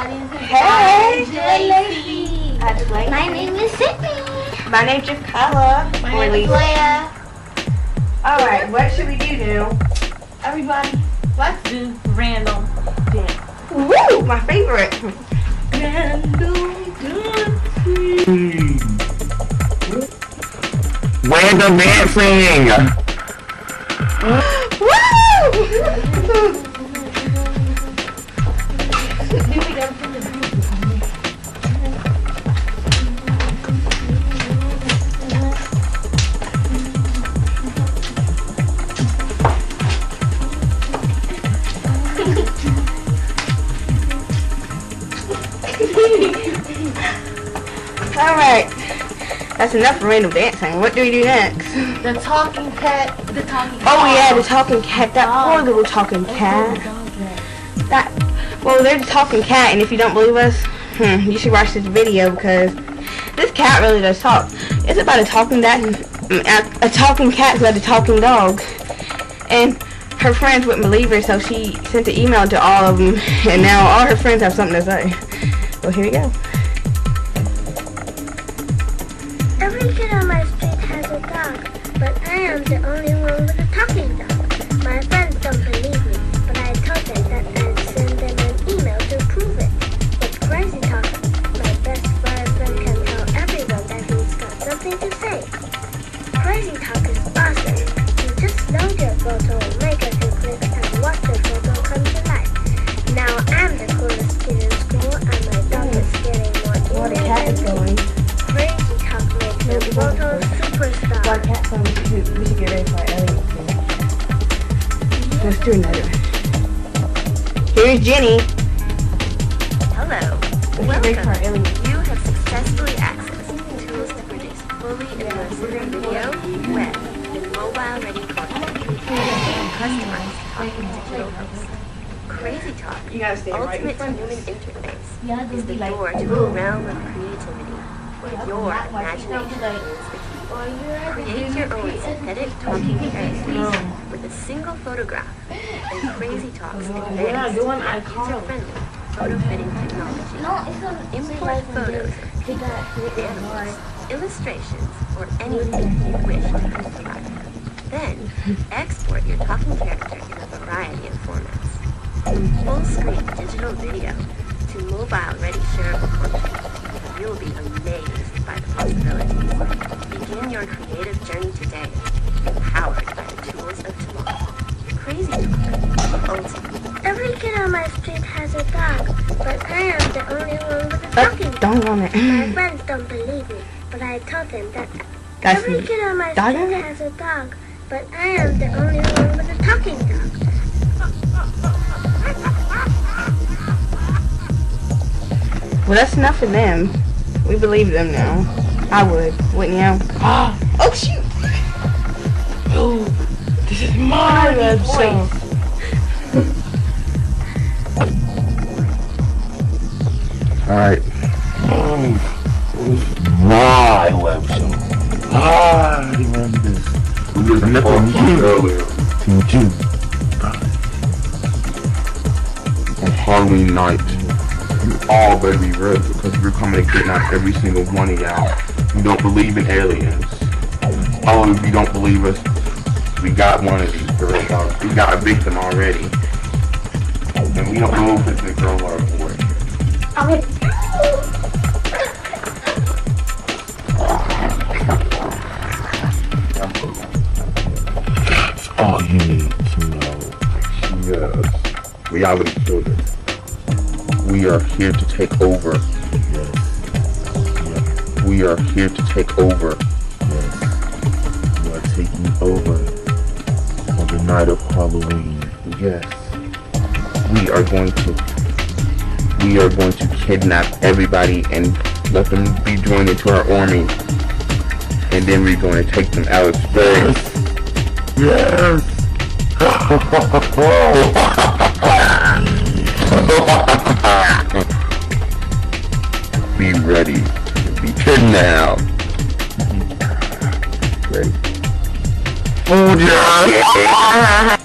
everybody. Hey, JC. My name is Sydney. My name's Jakala. My name is Leia. Alright, what should we do? Everybody, let's do random dance. Woo! My favorite. Random dancing! Woo! Alright, that's enough for random dancing. What do we do next? The talking cat. The talking cat. Oh yeah, the talking cat. That poor little talking cat. Well, they're the talking cat, and if you don't believe us, you should watch this video because this cat really does talk. It's about a talking cat who had a talking dog, and her friends wouldn't believe her, so she sent an email to all of them, and now all her friends have something to say. Well, here we go. Every kid on my street has a dog, but I am the only one with a talking dog. My friends don't believe me, but I told them that I'd send them an email to prove it. With Crazy Talk, my best friend can tell everyone that he's got something to say. Crazy Talk is awesome. You just load your photo, make a few clicks, and watch the photo come to life. Now I'm the coolest kid in school, and my dog is getting more Well, the cat is going. Crazy Talk makes the photo superstar. Well, the cat's going. We should get ready for our alien thing. Let's do another one. Here's Jenny. Hello. Let's get ready for our Welcome. alien. You have successfully accessed tools to produce fully immersive video, web, and mobile-ready content and customized talking digital hosts. Crazy Talk, You gotta stay right in ultimate front of human us. interface, is the door to a realm of creativity where your imagination is the key. Create your own synthetic talking characters with a single photograph and Crazy Talk's advanced, user-friendly photo fitting technology. Import photos of animals, illustrations, or anything you wish to customize. Then, export your talking character in a variety of formats. From full-screen digital video to mobile-ready shareable content, you'll be amazed by the possibilities. Begin your creative journey today, empowered by the tools of tomorrow. Crazy Talk, ultimate. Every kid on my street has a dog, but I am the only one with a talking dog. Don't want it. My friends don't believe me, but I told them that That's every kid on my dog street on it? has a dog, but I am the only one with a talking dog. Well, that's enough for them. We believe them now. I would, wouldn't you? Oh shoot! Oh, this is my website. Alright. My website. I remember this. We was nothing earlier. On Halloween night, you all better be ready because we're coming to kidnap every single one of y'all. You don't believe in aliens. All of you don't believe us. We got one of these girls out. We got a victim already. And we don't know if it's a girl or a boy. That's all you need to know. Yes. Reality children. We are here to take over. Yes. We are here to take over. Yes. We are taking over on the night of Halloween. Yes. We are going to kidnap everybody and let them be joined into our army. And then we're going to take them out of space. Yes. Be ready to be kidnapped. Ready? Oh, yeah.